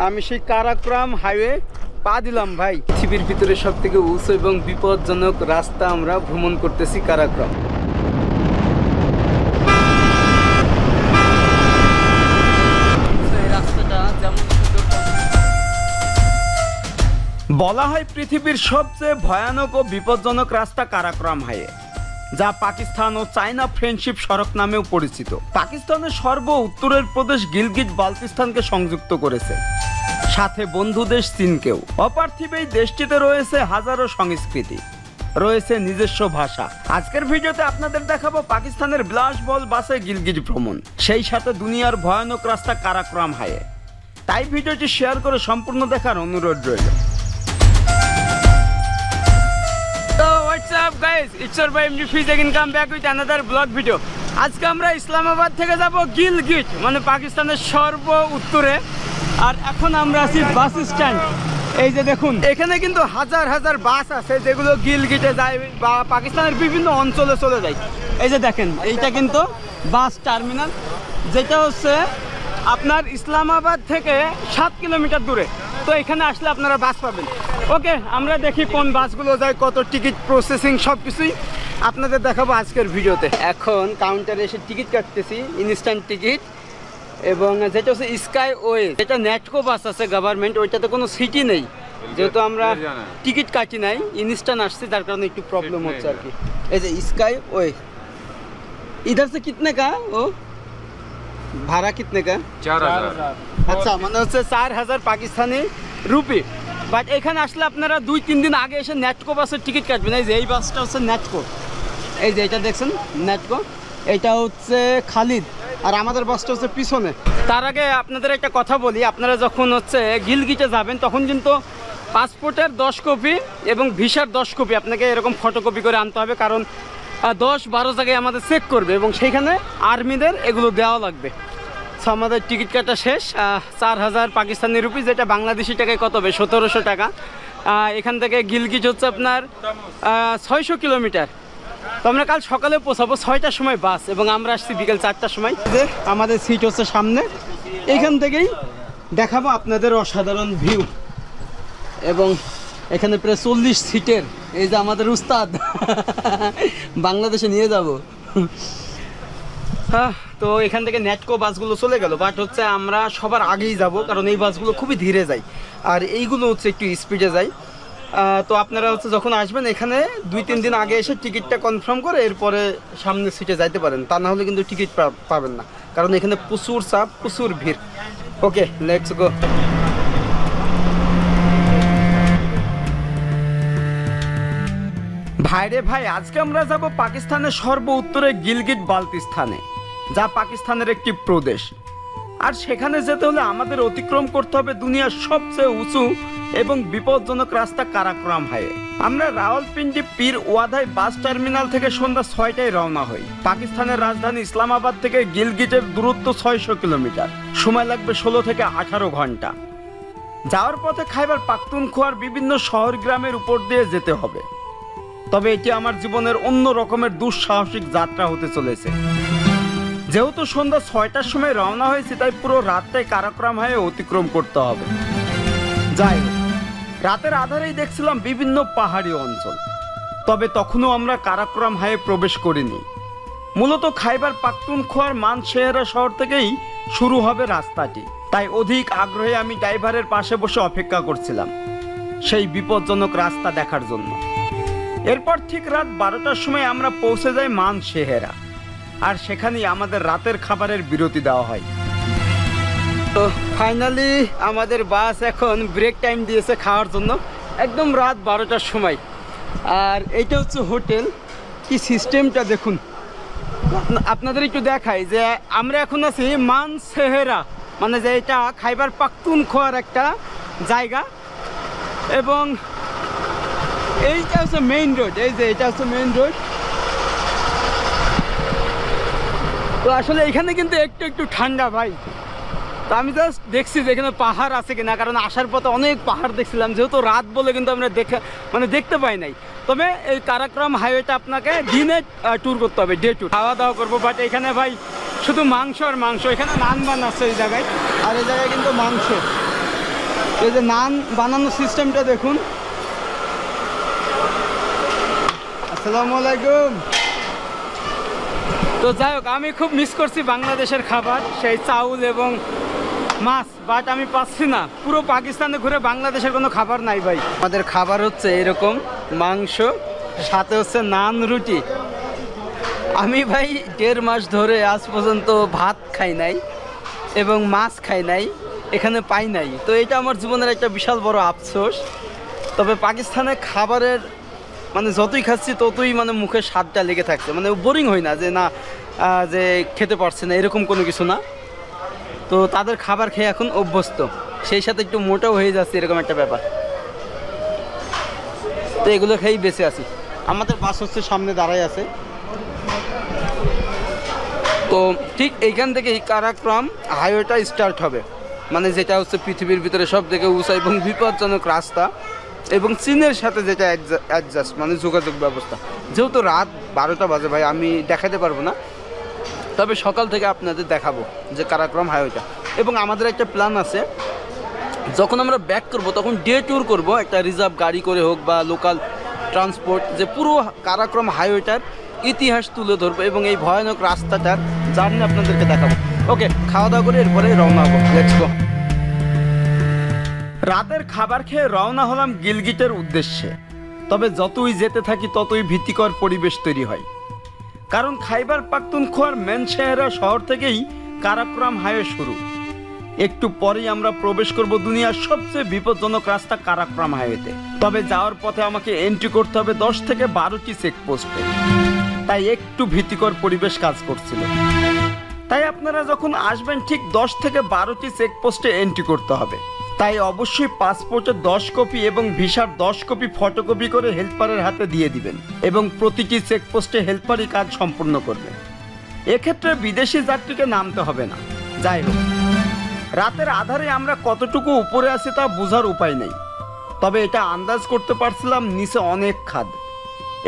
আমি সেই কারাক্রম হাইওয়ে পা দিলাম ভাই। পৃথিবীর ভিতরে সবথেকে উঁচু এবং বিপজ্জনক রাস্তা আমরা ভ্রমণ করতেছি কারাক্রম। বলা হয় পৃথিবীর সবচেয়ে ভয়ানক ও বিপজ্জনক রাস্তা কারাক্রম হাইওয়ে, যা পাকিস্তান ও চায়না ফ্রেন্ডশিপ সড়ক নামেও পরিচিত। পাকিস্তানের সর্ব উত্তরের প্রদেশ গিলগিট বালতিস্তানকে সংযুক্ত করেছে, সাথে বন্ধু দেশ চীনকেও। অপার্থিব এই দেশটিতে রয়েছে হাজারো সংস্কৃতি, রয়েছে নিজস্ব ভাষা। আজকের ভিডিওতে আপনাদের দেখাবো পাকিস্তানের বিলাসবহুল বাসে গিলগিট ভ্রমণ, সেই সাথে দুনিয়ার ভয়ানক রাস্তা কারাক্রম হাইওয়ে। তাই ভিডিওটি শেয়ার করে সম্পূর্ণ দেখার অনুরোধ রইল। What's up guys, it's your boy MD Fiz again, come back with another vlog video. আজকে আমরা ইসলামাবাদ থেকে যাব গিলগিট, মানে পাকিস্তানের সর্ব উত্তরে। আর এখন আমরা আছি বাস স্ট্যান্ড। এই যে দেখুন, এখানে কিন্তু হাজার হাজার বাস আছে যেগুলো গিলগিটে যায় বা পাকিস্তানের বিভিন্ন অঞ্চলে চলে যায়। এই যে দেখেন, এইটা কিন্তু বাস টার্মিনাল, যেটা হচ্ছে আপনার ইসলামাবাদ থেকে 7 কিলোমিটার দূরে। তো এখানে আসলে আপনারা বাস পাবেন। ওকে, আমরা দেখি কোন বাসগুলো যায়, কত টিকিট প্রসেসিং, সব কিছুই আপনাদের দেখাবো আজকের ভিডিওতে। এখন কাউন্টারে এসে টিকিট কাটতেছি, ইনস্ট্যান্ট টিকিট। এবং যেটা হচ্ছে স্কাই ওয়ে, যেটা নেটকো বাস আছে গভর্নমেন্ট, ওইটাতে কোনো সিটি নেই, যেহেতু আমরা টিকিট কাটি নাই, ইনস্ট্যান্ট আসছে, যার কারণে একটু প্রবলেম হচ্ছে আর কি। এই যে স্কাই ওয়ে, ইধার से कितने का ও ভাড়া कितने का? 4000। আচ্ছা, মানে হচ্ছে 4000 পাকিস্তানি রুপি। বাট এখানে আসলে আপনারা 2-3 দিন আগে এসে নেটকো বাসের টিকিট কাটবেন। এই যে এই বাসটা হচ্ছে নেটকো, এই যে এটা দেখছেন নেটকো, এটা হচ্ছে খালিদ, আর আমাদের বাসটা হচ্ছে পিছনে। তার আগে আপনাদের একটা কথা বলি, আপনারা যখন হচ্ছে গিলগিটে যাবেন তখন কিন্তু পাসপোর্টের 10 কপি এবং ভিসার 10 কপি আপনাকে এরকম ফটোকপি করে আনতে হবে, কারণ 10-12 জায়গায় আমাদের চেক করবে এবং সেইখানে আর্মিদের এগুলো দেওয়া লাগবে। সো আমাদের টিকিট কাটা শেষ। 4000 পাকিস্তানি রুপি, যেটা বাংলাদেশি টাকায় কত হবে? 1700 টাকা। এখান থেকে গিলগিট হচ্ছে আপনার 600 কিলোমিটার। তো আমরা কাল সকালে পৌঁছাবো 6টার সময় বাস, এবং আমরা আসছি বিকেল 4টার সময়। যে আমাদের সিট হচ্ছে সামনে, এইখান থেকেই দেখাবো আপনাদের অসাধারণ ভিউ। এবং এখানে প্রায় 40 সিটের, এই যে আমাদের উস্তাদ বাংলাদেশে নিয়ে যাব। হ্যাঁ, তো এখান থেকে নেটকো বাসগুলো চলে গেল, বাট হচ্ছে আমরা সবার আগেই যাব, কারণ এই বাসগুলো খুবই ধীরে যায় আর এইগুলো হচ্ছে একটু স্পিডে যায়। তো আপনারা হচ্ছে যখন আসবেন এখানে 2-3 দিন আগে এসে টিকিটটা কনফার্ম করে এরপরে সামনে সিটে যাইতে পারেন, তা না হলে কিন্তু টিকিট পাবেন না, কারণ এখানে প্রচুর চাপ, প্রচুর ভিড়। ওকে, লেটস গো। ভাইরে ভাই, আজকে আমরা যাব পাকিস্তানের সর্ব উত্তরে গিলগিট বালতিস্তানে, যা পাকিস্তানের একটি প্রদেশ। আর সেখানে যেতে হলে আমাদের অতিক্রম করতে হবে দুনিয়ার সবচেয়ে উঁচু এবং বিপজ্জনক রাস্তা কারাক্রম হাইওয়ে। আমরা রাওয়ালপিন্ডি পীর ওয়াদাই বাস টার্মিনাল থেকে সন্ধ্যা 6টায় রওনা হই। পাকিস্তানের রাজধানী ইসলামাবাদ থেকে গিলগিটের দূরত্ব 600 কিলোমিটার, সময় লাগবে 16 থেকে 18 ঘন্টা। যাওয়ার পথে খাইবার পাখতুনখোয়ার বিভিন্ন শহর গ্রামের উপর দিয়ে যেতে হবে। তবে এটি আমার জীবনের অন্য রকমের দুঃসাহসিক যাত্রা হতে চলেছে। যেহেতু সন্ধ্যা 6টার সময় রওনা হয়েছে, তাই পুরো রাতটাই কারাক্রম হাইওয়ে অতিক্রম করতে হবে। যাই হোক, রাতের আধারেই দেখছিলাম বিভিন্ন পাহাড়ি অঞ্চল, তবে তখনও আমরা কারাক্রম হাইওয়ে প্রবেশ করিনি। মূলত খাইবার পাখতুনখোয়ার মানশেহরা শহর থেকেই শুরু হবে রাস্তাটি, তাই অধিক আগ্রহে আমি ড্রাইভারের পাশে বসে অপেক্ষা করছিলাম সেই বিপজ্জনক রাস্তা দেখার জন্য। এরপর ঠিক রাত 12টার সময় আমরা পৌঁছে যাই মানশেহরা, আর সেখানেই আমাদের রাতের খাবারের বিরতি দেওয়া হয়। তো ফাইনালি আমাদের বাস এখন ব্রেক টাইম দিয়েছে খাওয়ার জন্য, একদম রাত 12টার সময়। আর এইটা হচ্ছে হোটেল। কি সিস্টেমটা দেখুন, আপনাদের একটু দেখাই যে আমরা এখন আছি মানশেহরা, মানে যে এটা খাইবার পাখতুনখোয়ার একটা জায়গা, এবং এইটা হচ্ছে মেইন রোড। এই যে এটা হচ্ছে মেইন রোড। তো আসলে এখানে কিন্তু একটু একটু ঠান্ডা ভাই। তো আমি জাস্ট দেখছি যে এখানে পাহাড় আছে কিনা, কারণ আসার পথে অনেক পাহাড় দেখছিলাম, যেহেতু রাত বলে কিন্তু আমরা দেখতে পাই নাই। তবে এই কারাক্রম হাইওয়েটা আপনাকে দিনে ট্যুর করতে হবে, ডে ট্যুর। খাওয়া দাওয়া করবো, বাট এখানে ভাই শুধু মাংস আর মাংস। এখানে নান বান আছে এই জায়গায়, আর এই জায়গায় কিন্তু মাংস। এই যে নান বানানোর সিস্টেমটা দেখুন। আসসালামু আলাইকুম। তো যাই হোক, আমি খুব মিস করছি বাংলাদেশের খাবার, সেই চাউল এবং মাছ, বাট আমি পাচ্ছি না। পুরো পাকিস্তানে ঘুরে বাংলাদেশের কোনো খাবার নাই ভাই। আমাদের খাবার হচ্ছে এরকম মাংস, সাথে হচ্ছে নান, রুটি। আমি ভাই 1.5 মাস ধরে আজ পর্যন্ত ভাত খাই নাই এবং মাছ খাই নাই, এখানে পাই নাই। তো এটা আমার জীবনের একটা বিশাল বড় আফসোস। তবে পাকিস্তানের খাবারের মানে যতই খাচ্ছি ততই মানে মুখে স্বাদটা লেগে থাকছে, মানে বোরিং হয় না যে না যে খেতে পারছে না, এরকম কোনো কিছু না। তো তাদের খাবার খেয়ে এখন অভ্যস্ত, সেই সাথে একটু মোটাও হয়ে যাচ্ছে, এরকম একটা ব্যাপার। তো এগুলো খেয়েই বেঁচে আছি। আমাদের বাস হচ্ছে সামনে দাঁড়াই আছে। তো ঠিক এইখান থেকে এই কারাক্রম হাইওয়েটা স্টার্ট হবে, মানে যেটা হচ্ছে পৃথিবীর ভিতরে সব থেকে উঁচা এবং বিপজ্জনক রাস্তা, এবং চীনের সাথে যেটা অ্যাডজাস্ট মানে যোগাযোগ ব্যবস্থা। যেহেতু রাত 12টা বাজে ভাই, আমি দেখাতে পারবো না, তবে সকাল থেকে আপনাদের দেখাবো যে কারাক্রম হাইওয়েটা। এবং আমাদের একটা প্ল্যান আছে, যখন আমরা ব্যাক করব তখন ডে ট্যুর করব, একটা রিজার্ভ গাড়ি করে হোক বা লোকাল ট্রান্সপোর্ট, যে পুরো কারাক্রম হাইওয়েটার ইতিহাস তুলে ধরবো এবং এই ভয়ানক রাস্তাটার জার্নি আপনাদেরকে দেখাবো। ওকে, খাওয়া দাওয়া করে এরপরে রওনা হবো, লেটস গো। রাতের খাবার খেয়ে রওনা হলাম গিলগিটের উদ্দেশ্যে। তবে যতই যেতে থাকি ততই ভীতিকর পরিবেশ তৈরি হয়, কারণ খাইবার পাখতুনখোয়ার মেন শেহরা শহর থেকেই কারাক্রম হাইওয়ে শুরু। একটু পরেই আমরা প্রবেশ করব দুনিয়ার সবচেয়ে বিপজ্জনক রাস্তা কারাক্রম হাইওয়েতে। তবে যাওয়ার পথে আমাকে এন্ট্রি করতে হবে 10 থেকে 12টি চেকপোস্টে, তাই একটু ভীতিকর পরিবেশ কাজ করছিল। তাই আপনারা যখন আসবেন ঠিক 10 থেকে 12টি চেকপোস্টে এন্ট্রি করতে হবে। তাই অবশ্যই পাসপোর্টের 10 কপি এবং ভিসার 10 কপি ফটোকপি করে হেল্পারের হাতে দিয়ে দিবেন, এবং প্রতিটি চেকপোস্টে হেল্পারই কাজ সম্পূর্ণ করবে। এক্ষেত্রে বিদেশি যাত্রীকে নামতে হবে না। যাই হোক, রাতের আধারে আমরা কতটুকু উপরে আছি তা বোঝার উপায় নেই, তবে এটা আন্দাজ করতে পারছিলাম নিচে অনেক খাদ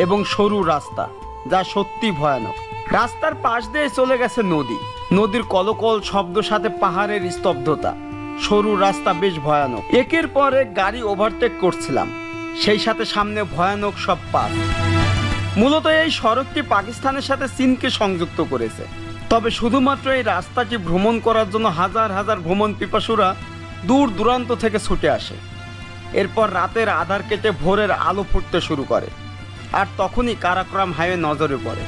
এবং সরু রাস্তা, যা সত্যি ভয়ানক। রাস্তার পাশ দিয়ে চলে গেছে নদী, নদীর কলকল শব্দ সাথে পাহাড়ের স্তব্ধতা। সরু রাস্তা বেশ ভয়ানক, একের পর এক গাড়ি ওভারটেক করছিলাম, সেই সাথে সামনে ভয়ানক সব পাস। মূলত এই সড়কটি পাকিস্তানের সাথে চীনকে সংযুক্ত করেছে। তবে শুধুমাত্র এই রাস্তাটি ভ্রমণ করার জন্য হাজার হাজার ভ্রমণ পিপাসুরা দূর দূরান্ত থেকে ছুটে আসে। এরপর রাতের আধার কেটে ভোরের আলো ফুটতে শুরু করে, আর তখনই কারাক্রম হাইওয়ে নজরে পড়ে।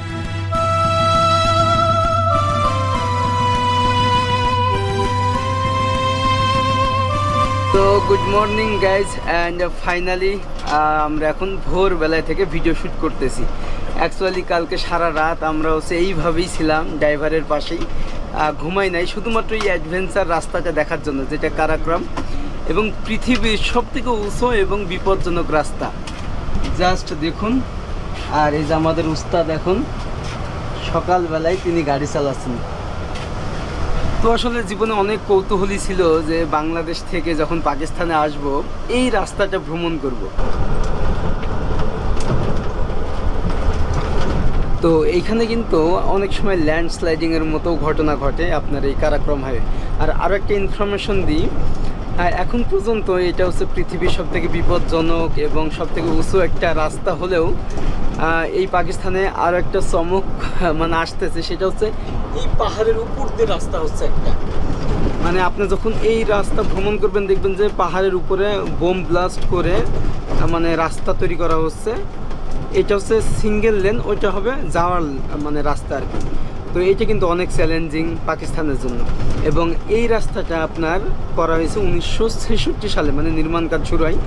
তো good morning guys, and finally আমরা এখন ভোরবেলায় থেকে ভিডিও শ্যুট করতেছি। অ্যাকচুয়ালি কালকে সারা রাত আমরা হচ্ছে এইভাবেই ছিলাম ড্রাইভারের পাশেই, ঘুমাই নাই, শুধুমাত্র এই অ্যাডভেঞ্চার রাস্তাটা দেখার জন্য, যেটা কারাক্রম এবং পৃথিবীর সবথেকে উঁচু এবং বিপজ্জনক রাস্তা। জাস্ট দেখুন, আর এই যে আমাদের উস্তাদ এখন সকালবেলায় তিনি গাড়ি চালাচ্ছেন। তো আসলে জীবনে অনেক কৌতূহলী ছিল যে বাংলাদেশ থেকে যখন পাকিস্তানে আসব এই রাস্তাটা ভ্রমণ করব। তো এইখানে কিন্তু অনেক সময় ল্যান্ডস্লাইডিংয়ের মতো ঘটনা ঘটে আপনার এই কারাক্রম হাইওয়ে। আর আরও একটা ইনফরমেশন দিই, এখন পর্যন্ত এটা হচ্ছে পৃথিবীর সবথেকে বিপজ্জনক এবং সবথেকে উঁচু একটা রাস্তা হলেও এই পাকিস্তানে আরও একটা চমক মানে আসতেছে, সেটা হচ্ছে এই পাহাড়ের উপর দিয়ে রাস্তা হচ্ছে একটা। মানে আপনি যখন এই রাস্তা ভ্রমণ করবেন দেখবেন যে পাহাড়ের উপরে বোম ব্লাস্ট করে মানে রাস্তা তৈরি করা হচ্ছে। এটা হচ্ছে সিঙ্গেল লেন, ওইটা হবে যাওয়ার মানে রাস্তা আর কি। তো এইটা কিন্তু অনেক চ্যালেঞ্জিং পাকিস্তানের জন্য। এবং এই রাস্তাটা আপনার করা হয়েছে 1966 সালে, মানে নির্মাণ কাজ শুরু হয়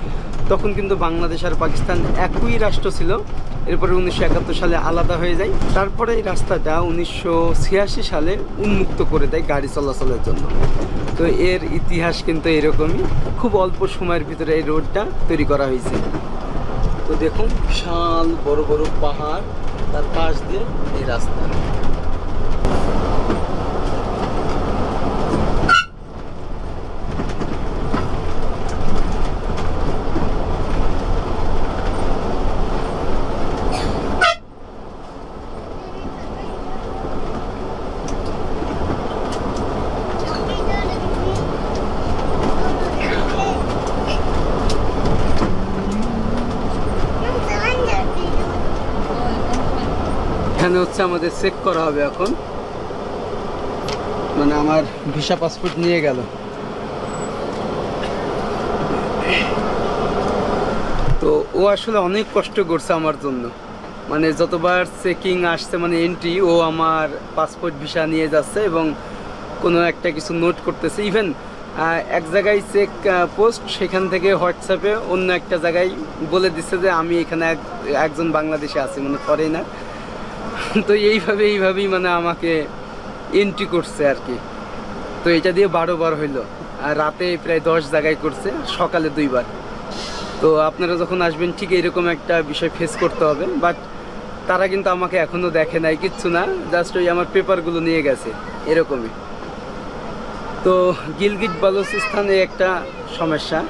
তখন কিন্তু বাংলাদেশ আর পাকিস্তান একই রাষ্ট্র ছিল। এরপরে 1971 সালে আলাদা হয়ে যায়। তারপরে এই রাস্তাটা 1986 সালে উন্মুক্ত করে দেয় গাড়ি চলাচলের জন্য। তো এর ইতিহাস কিন্তু এরকমই, খুব অল্প সময়ের ভিতরে এই রোডটা তৈরি করা হয়েছে। তো দেখুন বিশাল বড় বড় পাহাড়, তার পাশ দিয়ে এই রাস্তা। এখানে হচ্ছে আমাদের চেক করা হবে এখন, মানে আমার ভিসা পাসপোর্ট নিয়ে গেল। তো ও আসলে অনেক কষ্ট করছে আমার জন্য, মানে যতবার চেকিং আসছে মানে এন্ট্রি, ও আমার পাসপোর্ট ভিসা নিয়ে যাচ্ছে এবং কোনো একটা কিছু নোট করতেছে। ইভেন এক জায়গায় চেক পোস্ট, সেখান থেকে হোয়াটসঅ্যাপে অন্য একটা জায়গায় বলে দিচ্ছে যে আমি এখানে একজন বাংলাদেশে আছি, মানে ফরেনার। তো এইভাবেই মানে আমাকে এন্ট্রি করছে আর কি। তো এটা দিয়ে 12 বার হইলো, আর রাতে প্রায় 10 জায়গায় করছে, সকালে 2 বার। তো আপনারা যখন আসবেন ঠিক এরকম একটা বিষয় ফেস করতে হবে। বাট তারা কিন্তু আমাকে এখনও দেখে নাই, কিচ্ছু না, জাস্ট ওই আমার পেপারগুলো নিয়ে গেছে এরকমই। তো গিলগিট বালুচিস্তানে একটা সমস্যা,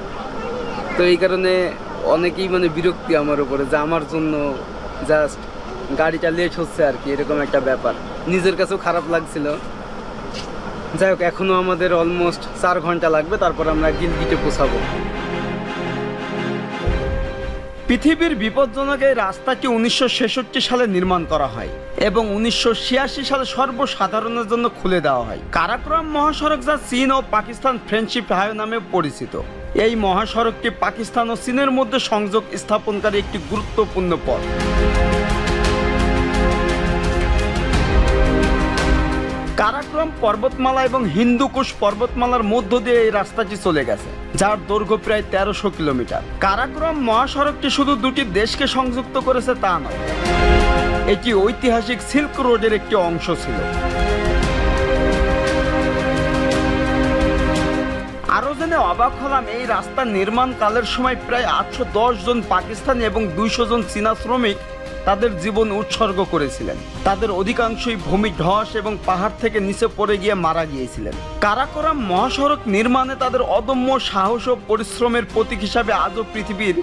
তো এই কারণে অনেকেই মানে বিরক্তি আমার উপরে, যে আমার জন্য জাস্ট গাড়িটা লেট হচ্ছে আর কি, এরকম একটা ব্যাপার। নিজের কাছেও খারাপ লাগছিল। যাই হোক, এখনও আমাদের অলমোস্ট 4 ঘন্টা লাগবে, তারপর আমরা গিলগিটে পৌঁছাবো। পৃথিবীর বিপজ্জনক এই রাস্তাটি 1966 সালে নির্মাণ করা হয় এবং 1986 সালে সর্বসাধারণের জন্য খুলে দেওয়া হয়। কারাকোরাম মহাসড়ক, যা চীন ও পাকিস্তান ফ্রেন্ডশিপ হাইওয়ে নামে পরিচিত, এই মহাসড়কটি পাকিস্তান ও চীনের মধ্যে সংযোগ স্থাপনকারী একটি গুরুত্বপূর্ণ পথ। কারাকোরাম পর্বতমালা এবং হিন্দুকুশ পর্বতমালার মধ্য দিয়ে এই রাস্তাটি চলে গেছে, যার দৈর্ঘ্য প্রায় 1300 কিলোমিটার। কারাকোরাম মহাসড়কটি শুধু দুটি দেশকে সংযুক্ত করেছে তা নয়, এটি ঐতিহাসিক সিল্ক রোডের একটি অংশ ছিল। আরো জেনে অবাক হলাম, এই রাস্তা নির্মাণ কালের সময় প্রায় 810 জন পাকিস্তানি এবং 200 জন চীনা শ্রমিক তাদের জীবন উৎসর্গ করেছিলেন। তাদের অধিকাংশই ভূমি ধস এবং পাহাড় থেকে নিচে পড়ে গিয়ে মারা গিয়েছিলেন। কারাকোরাম মহাসড়ক নির্মাণে তাদের অদম্য সাহস ও পরিশ্রমের প্রতীক হিসাবে আজও পৃথিবীর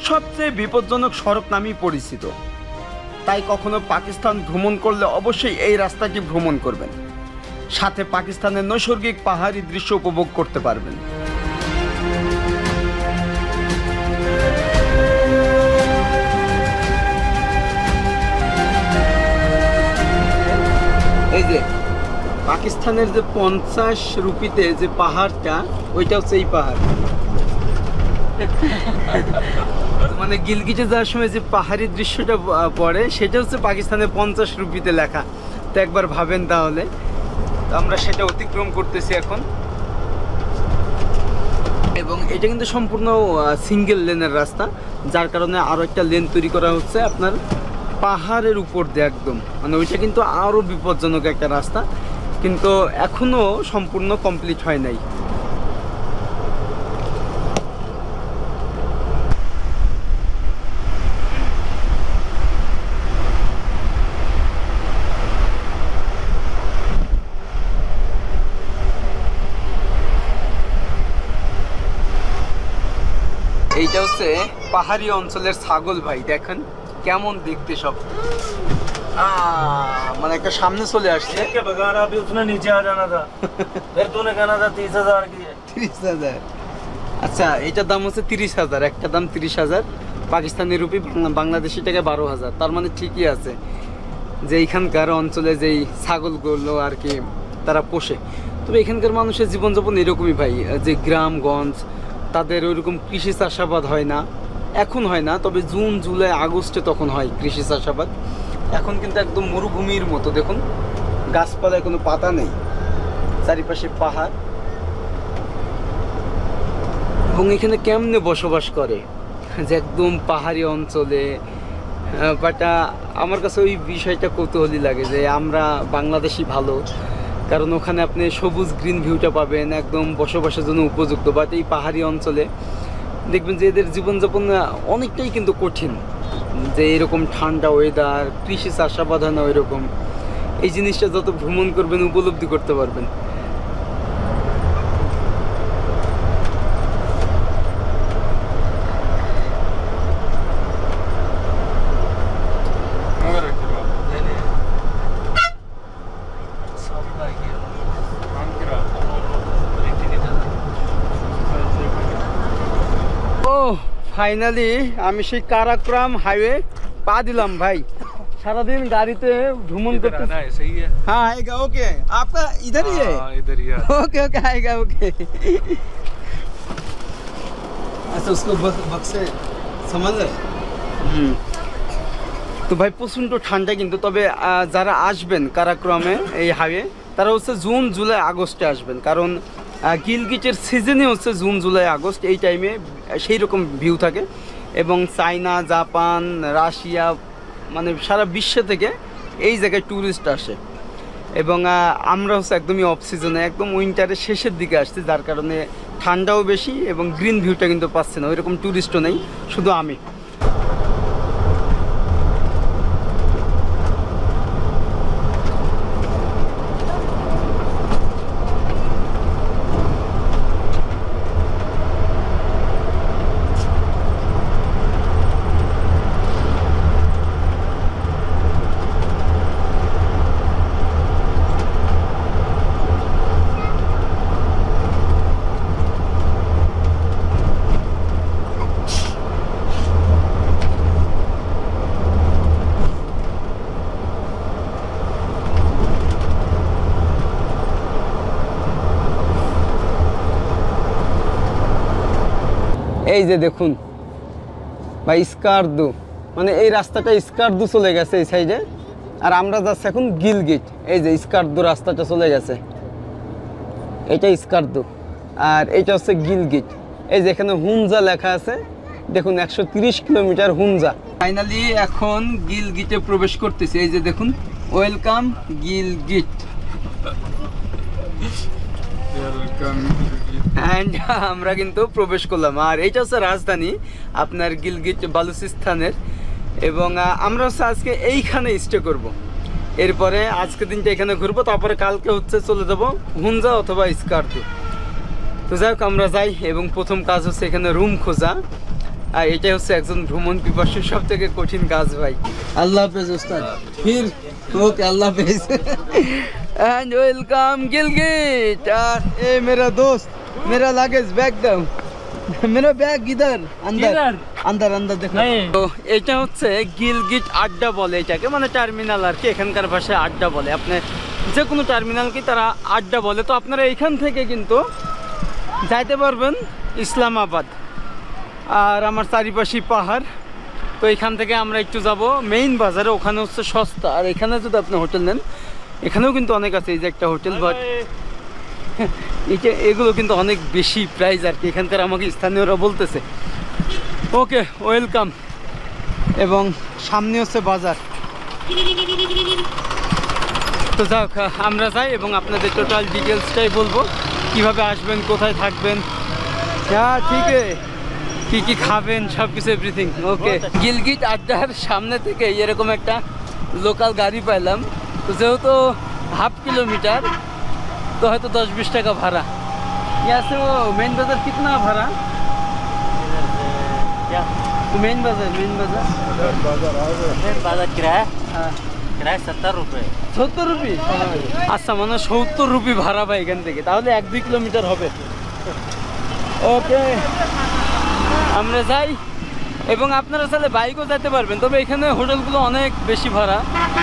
সবচেয়ে বিপজ্জনক সড়ক নামেই পরিচিত। তাই কখনো পাকিস্তান ভ্রমণ করলে অবশ্যই এই রাস্তাটি ভ্রমণ করবেন, সাথে পাকিস্তানের নৈসর্গিক পাহাড়ি দৃশ্য উপভোগ করতে পারবেন। এই যে পাকিস্তানের যে 50 রুপিতে যে পাহাড়টা, ওইটা হচ্ছে এই পাহাড়। মানে গিলগিটে যাওয়ার সময় যে পাহাড়ি দৃশ্যটা পড়ে, সেটা হচ্ছে পাকিস্তানের 50 রুপিতে লেখা। তো একবার ভাবেন তাহলে। তো আমরা সেটা অতিক্রম করতেছি এখন, এবং এটা কিন্তু সম্পূর্ণ সিঙ্গেল লেনের রাস্তা, যার কারণে আরও একটা লেন তৈরি করা হচ্ছে আপনার পাহাড়ের উপর দিয়ে একদম। মানে ওইটা কিন্তু আরও বিপজ্জনক একটা রাস্তা, কিন্তু এখনও সম্পূর্ণ কমপ্লিট হয় নাই। এইটা হচ্ছে পাহাড়ি অঞ্চলের ছাগল ভাই, দেখেন কেমন দেখতে সব। মানে একটা সামনে চলে আসছে। আচ্ছা, এটার দাম হচ্ছে 30,000, একটা দাম 30,000 পাকিস্তানি রুপি, বাংলাদেশি টাকা 12,000। তার মানে ঠিকই আছে যে এইখানকার অঞ্চলে যেই ছাগলগুলো আর কি তারা পোষে। তবে এখানকার মানুষের জীবনযাপন এরকমই ভাই, যে গ্রামগঞ্জ, তাদের ওইরকম কৃষি চাষাবাদ হয় না, এখন হয় না, তবে জুন জুলাই আগস্টে তখন হয় কৃষি চাষাবাদ। এখন কিন্তু একদম মরুভূমির মতো, দেখুন গাছপালায় কোনো পাতা নেই, চারিপাশে পাহাড়। এবং এখানে কেমনে বসবাস করে, যে একদম পাহাড়ি অঞ্চলে। বাট আমার কাছে ওই বিষয়টা কৌতূহলী লাগে যে আমরা বাংলাদেশি ভালো, কারণ ওখানে আপনি সবুজ গ্রিন ভিউটা পাবেন, একদম বসবাসের জন্য উপযুক্ত। বাট এই পাহাড়ি অঞ্চলে দেখবেন যে এদের জীবনযাপন অনেকটাই কিন্তু কঠিন, যে এরকম ঠান্ডা ওয়েদার, কৃষি চাষাবাদ হয় না ওইরকম। এই জিনিসটা যত ভ্রমণ করবেন উপলব্ধি করতে পারবেন। ফাইনালি আমি সেই কারাকোরাম হাইওয়ে পা দিলাম ভাই। सारा दिन गाड़ी पे भ्रमण करते आना है, सही है। हाँ आएगा ओके आपका इधर ही है हाँ, इधर ही है। ओके ओके आएगा ओके अच्छा उसको बक्से समझ ले তো ভাই প্রচণ্ড ঠান্ডা কিন্তু তবে যারা আসবেন কারাক্রমে এই হাইওয়ে তারা হচ্ছে জুন জুলাই আগস্টে আসবেন কারণ গিলগিটের সিজনে হচ্ছে জুন জুলাই আগস্ট এই টাইমে সেই রকম ভিউ থাকে এবং চায়না জাপান রাশিয়া মানে সারা বিশ্ব থেকে এই জায়গায় ট্যুরিস্ট আসে এবং আমরা হচ্ছে একদমই অফ সিজনে একদম উইন্টারের শেষের দিকে আসছি যার কারণে ঠান্ডাও বেশি এবং গ্রিন ভিউটা কিন্তু পাচ্ছি না ওইরকম ট্যুরিস্টও নেই শুধু আমি এই যে দেখুন ভাই স্কারদু মানে এই রাস্তাটা স্কারদু চলে গেছে এই সাইডে আর আমরা যাচ্ছি এখন গিলগিট এই যে স্কারদু রাস্তাটা চলে গেছে এটা স্কারদু আর এটা হচ্ছে গিলগিট এই যে এখানে হুমজা লেখা আছে দেখুন 130 কিলোমিটার হুমজা ফাইনালি এখন গিলগিটে প্রবেশ করতেছি এই যে দেখুন ওয়েলকাম গিলগিট এন্ড আমরা কিন্তু প্রবেশ করলাম আর এইটা হচ্ছে রাজধানী আপনার গিলগিট বালুচিস্তানের এবং আমরা হচ্ছে আজকে এইখানে স্টে করব এরপরে আজকে দিনটা এখানে ঘুরবো তারপরে কালকে হচ্ছে চলে যাব হুনজা অথবা স্কারদু তো যাই হোক আমরা যাই এবং প্রথম কাজ হচ্ছে এখানে রুম খোঁজা আর এটাই হচ্ছে একজন ভ্রমণ পিপাসুর সব থেকে কঠিন কাজ ভাই আল্লাহ হাফেজ ওস্তাদ ফির ओके अल्लाह हाफिज एंड वेलकम गिलगिट ए मेरा दोस्त मेरा लगेज बैग दो मेरा बैग इधर अंदर अंदर अंदर देखो তো এটা হচ্ছে গিলগিট আড্ডা বলে এটাকে মানে টার্মিনাল আর কি এখানকার ভাষায় আড্ডা বলে আপনি যে কোনো টার্মিনালকে তারা আড্ডা বলে তো আপনারা এইখান থেকে কিন্তু যাইতে পারবেন ইসলামাবাদ আর আমার চারিপাশে পাহাড় তো এখান থেকে আমরা একটু যাব মেইন বাজারে ওখানে হচ্ছে সস্তা আর এখানে যদি আপনি হোটেল নেন এখানেও কিন্তু অনেক আছে এই যে একটা হোটেল বাট এটা এগুলো কিন্তু অনেক বেশি প্রাইস আর কি এখানকার আমাকে স্থানীয়রা বলতেছে ওকে ওয়েলকাম এবং সামনে হচ্ছে বাজার তো যাক আমরা যাই এবং আপনাদের টোটাল ডিটেলসটাই বলবো কিভাবে আসবেন কোথায় থাকবেন হ্যাঁ ঠিক আছে কি কি খাবেন সব কিছু এভরিথিং ওকে গিলগিট আড্ডার সামনে থেকে এরকম একটা লোকাল গাড়ি পাইলাম তো যেহেতু হাফ কিলোমিটার তো হয়তো 10-20 টাকা ভাড়া यहाँ से वो मेन बाजार कितना भाड़ा क्या मेन बाजार किराया किराया 70 रुपये 70 रुपये আচ্ছা মানে 70 রুপি ভাড়া পাই এখান থেকে তাহলে 1-2 কিলোমিটার হবে ওকে আমরা যাই এবং আপনারা চাইলে বাইকও যেতে পারবেন তবে এখানে হোটেলগুলো অনেক বেশি ভাড়া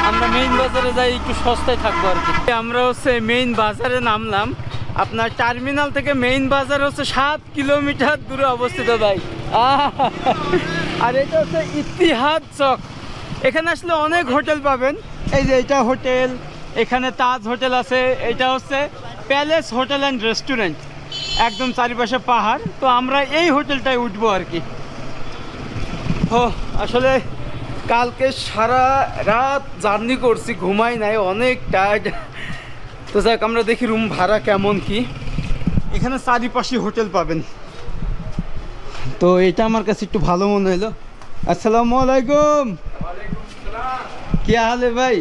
আমরা মেইন বাজারে যাই একটু সস্তায় থাকবো আর কি আমরা হচ্ছে মেইন বাজারে নামলাম আপনার টার্মিনাল থেকে মেইন বাজার হচ্ছে 7 কিলোমিটার দূরে অবস্থিত ভাই আর এটা হচ্ছে ইতিহাদ চক এখানে আসলে অনেক হোটেল পাবেন এই যে এটা হোটেল এখানে তাজ হোটেল আছে এটা হচ্ছে প্যালেস হোটেল অ্যান্ড রেস্টুরেন্ট একদম চারিপাশে পাহাড় তো আমরা এই হোটেলটায় উঠবো আর কি ও আসলে কালকে সারা রাত জার্নি করছি ঘুমাই নাই অনেক টায়ার্ড তো যাক আমরা দেখি রুম ভাড়া কেমন কি এখানে চারিপাশে হোটেল পাবেন তো এটা আমার কাছে একটু ভালো মনে হলো আসসালামু আলাইকুম কি হালে ভাই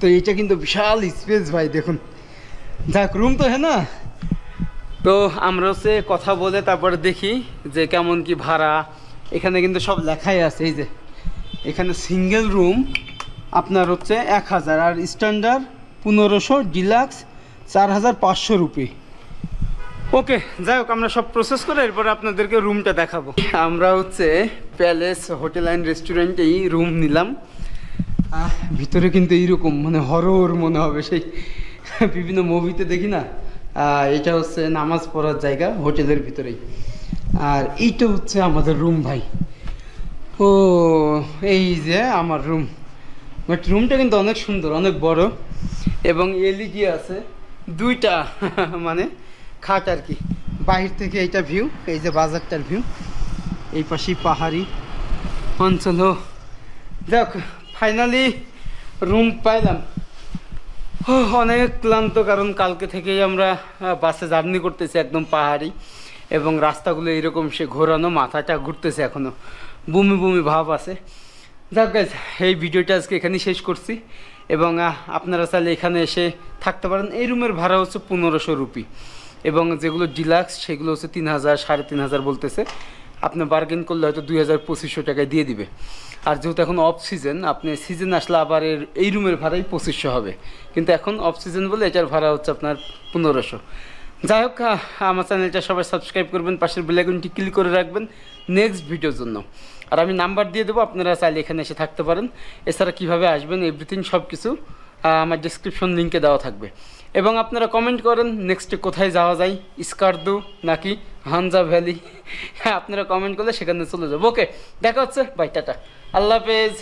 তো এটা কিন্তু বিশাল স্পেস ভাই দেখুন যাক রুম তো হ্যাঁ না তো আমরা হচ্ছে কথা বলে তারপরে দেখি যে কেমন কি ভাড়া এখানে কিন্তু সব লেখাই আছে এই যে এখানে সিঙ্গেল রুম আপনার হচ্ছে 1000 আর স্ট্যান্ডার্ড 1500 ডিলাক্স 4500 রুপি ওকে, যাই হোক, আমরা সব প্রসেস করে এরপরে আপনাদেরকে রুমটা দেখাবো। আমরা হচ্ছে প্যালেস হোটেল অ্যান্ড রেস্টুরেন্টেই রুম নিলাম। ভিতরে কিন্তু এইরকম মানে হরর মনে হবে, সেই বিভিন্ন মুভিতে দেখি না। এটা হচ্ছে নামাজ পড়ার জায়গা হোটেলের ভিতরেই। আর এইটা হচ্ছে আমাদের রুম ভাই। ও এই যে আমার রুম, বাট রুমটা কিন্তু অনেক সুন্দর, অনেক বড়, এবং এলইডি আছে দুইটা মানে খাট আর কি। বাহির থেকে এইটা ভিউ, এই যে বাজারটার ভিউ, এই পাশেই পাহাড়ি অঞ্চল। দেখ ফাইনালি রুম পাইলাম। অনেক ক্লান্ত, কারণ কালকে থেকেই আমরা বাসে জার্নি করতেছি, একদম পাহাড়ি, এবং রাস্তাগুলো এরকম সে ঘোরানো, মাথাটা ঘুরতেছে, এখনও বমি বমি ভাব আছে। যাক গাইজ, এই ভিডিওটা আজকে এখানেই শেষ করছি, এবং আপনারা চাইলে এখানে এসে থাকতে পারেন। এই রুমের ভাড়া হচ্ছে 1500 রুপি, এবং যেগুলো ডিলাক্স সেগুলো হচ্ছে 3000 3500 বলতেছে। আপনি বার্গেন করলে হয়তো 2000-2500 টাকায় দিয়ে দিবে। আর যেহেতু এখন অফ সিজন, আপনি সিজন আসলে আবার এই রুমের ভাড়াই 2500 হবে, কিন্তু এখন অফ সিজন বলে এটার ভাড়া হচ্ছে আপনার 1500। যাই হোক, আমার চ্যানেলটা সবাই সাবস্ক্রাইব করবেন, পাশের বেল আইকনটি ক্লিক করে রাখবেন নেক্সট ভিডিওর জন্য। আর আমি নাম্বার দিয়ে দেবো, আপনারা চাইলে এখানে এসে থাকতে পারেন। এছাড়া কীভাবে আসবেন এভরিথিং সব কিছু আমার ডিসক্রিপশন লিঙ্কে দেওয়া থাকবে। এবং আপনারা কমেন্ট করেন নেক্সটে কোথায় যাওয়া যায়, স্কার্দু নাকি হানজা ভ্যালি। হ্যাঁ, আপনারা কমেন্ট করলে সেখানে চলে যাবো। ওকে, দেখা হচ্ছে, বাই, টাটা, আল্লাহ হাফেজ।